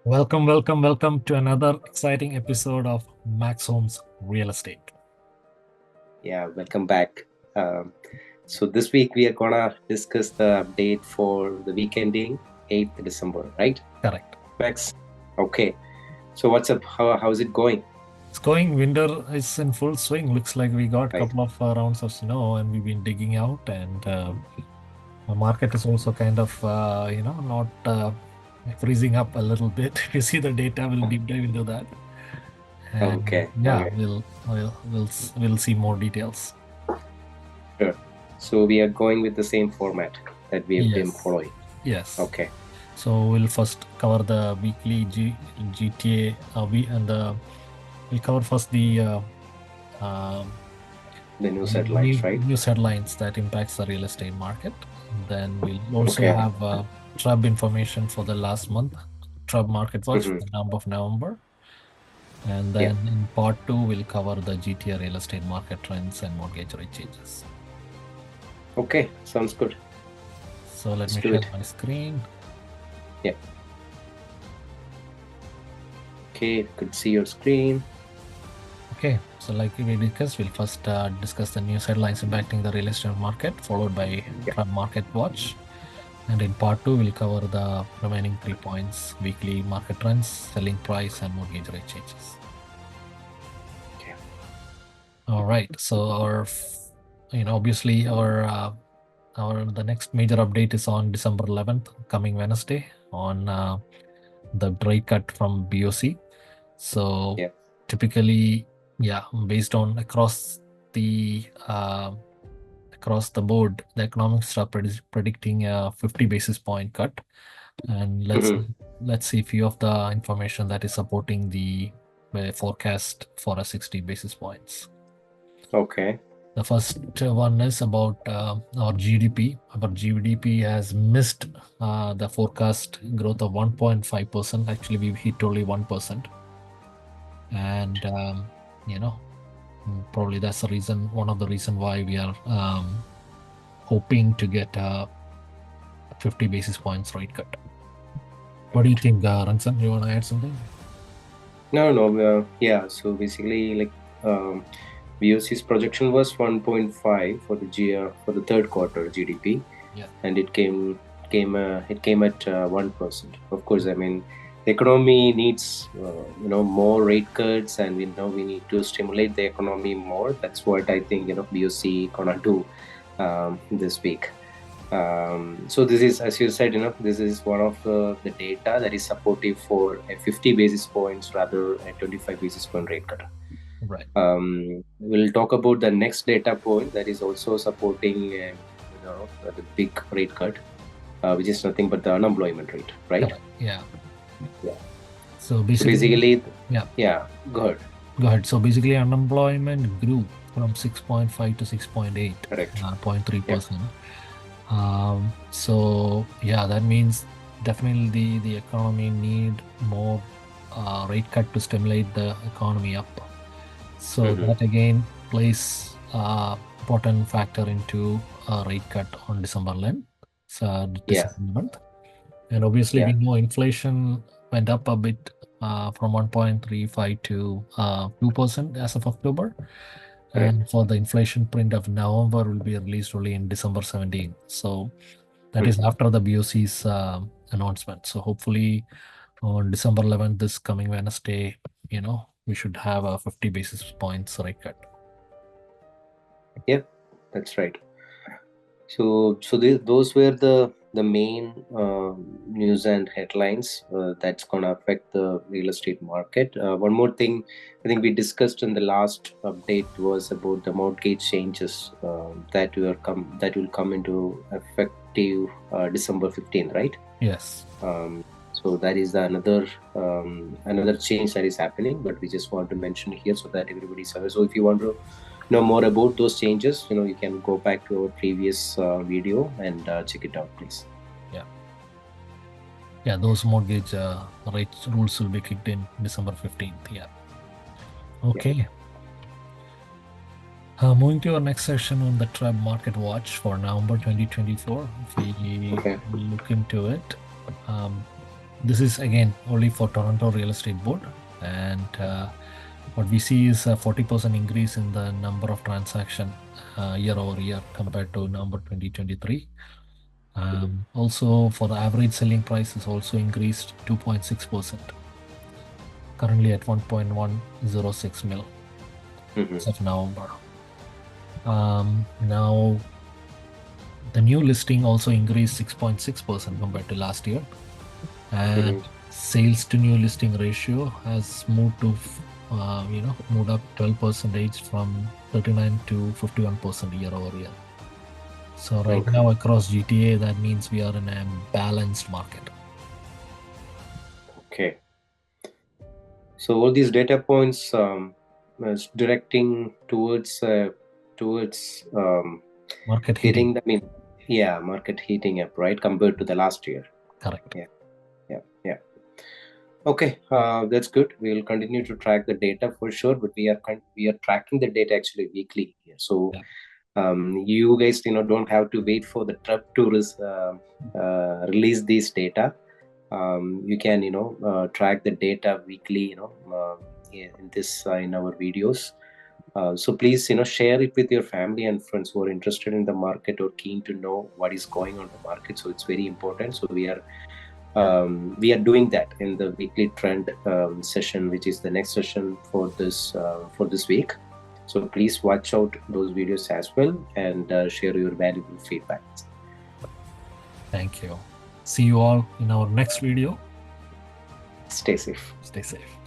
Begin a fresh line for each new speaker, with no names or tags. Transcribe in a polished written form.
Welcome to another exciting episode of Max Homes Real Estate.
Yeah, welcome back. So this week we are gonna discuss the update for the week ending 8th December, right?
Correct.
Max? Okay. So what's up? How's it going?
It's going, winter is in full swing. Looks like we got a
Right.
couple of rounds of snow and we've been digging out, and the market is also kind of, not freezing up a little bit. If you see the data, we'll deep dive into that. And
Okay.
yeah,
Okay.
we'll see more details.
Sure. So we are going with the same format that we have been following.
Yes.
Okay.
So we'll first cover the weekly GTA, we'll cover first the
news headlines, right?
news headlines that impacts the real estate market. Then we'll also have TRUB information for the last month, TRUB market watch for the month of November. And then in part 2, we'll cover the GTA real estate market trends and mortgage rate changes.
Okay, sounds good.
So let me share my screen.
Yeah. Okay, could see your screen.
Okay, so like we discussed, we'll first discuss the news headlines impacting the real estate market, followed by TRUB market watch. And in part 2, we'll cover the remaining 3 points: weekly market trends, selling price, and mortgage rate changes.
Okay.
All right. So obviously the next major update is on December 11th, coming Wednesday, on the rate cut from BOC. So typically, based on across the board, the economics are predicting a 50 basis point cut. And let's see a few of the information that is supporting the forecast for a 60 basis points.
Okay.
The first one is about our GDP. Our GDP has missed the forecast growth of 1.5%. Actually, we've hit only 1%. And, probably that's one of the reason why we are hoping to get a 50 basis points rate cut. What do you think, Ransan? You want to add something?
No. Yeah. So basically, like BOC's projection was 1.5 for the third quarter GDP, and it came at 1%. Of course, I mean, the economy needs more rate cuts, and we need to stimulate the economy more. That's what I think BOC gonna do this week. So this is, as you said, this is one of the data that is supportive for a 50 basis points rather a 25 basis point rate cut.
Right.
We'll talk about the next data point that is also supporting the big rate cut, which is nothing but the unemployment rate, right?
Yeah.
Yeah.
So basically,
yeah. Go ahead.
So basically, unemployment grew from 6.5 to 6.8, 0.3%. So yeah, that means definitely the economy need more rate cut to stimulate the economy up. So that again plays important factor into a rate cut on December 11th. So December month. And obviously we know inflation went up a bit from 1.35 to 2% as of October. And for the inflation print of November will be released only in December 17th. So that is after the BOC's announcement. So hopefully on December 11th, this coming Wednesday, we should have a 50 basis points rate cut.
Yep, that's right. So those were the main news and headlines that's gonna affect the real estate market. One more thing, I think we discussed in the last update was about the mortgage changes that will come into effective December 15th, right?
Yes.
So that is another change that is happening, but we just want to mention here so that everybody's aware. So if you want to know more about those changes, you can go back to our previous video and check it out, please.
Yeah, those mortgage rate rules will be kicked in December 15th. Yeah. Okay. Moving to our next session on the TRUB market watch for November 2024. If we look into it, This is again only for Toronto Real Estate Board, and what we see is a 40% increase in the number of transaction year over year compared to November 2023. Also, for the average selling price is also increased 2.6%, currently at 1.106 mil as of November. Now, the new listing also increased 6.6% compared to last year, and sales to new listing ratio has moved to moved up 12% from 39 to 51% year over year. So right now across GTA, that means we are in a balanced market.
Okay. So all these data points is directing towards
market
hitting.
heating.
Market heating up, right, compared to the last year.
Correct.
Yeah. Okay, that's good. We'll continue to track the data for sure, but we are tracking the data actually weekly here. So you guys, don't have to wait for the Trump to release these data. You can track the data weekly, in our videos. So please, share it with your family and friends who are interested in the market or keen to know what is going on in the market. So it's very important. So we are doing that in the weekly trend session, which is the next session for this week. So please watch out those videos as well and share your valuable feedback.
Thank you. See you all in our next video.
Stay safe.
Stay safe.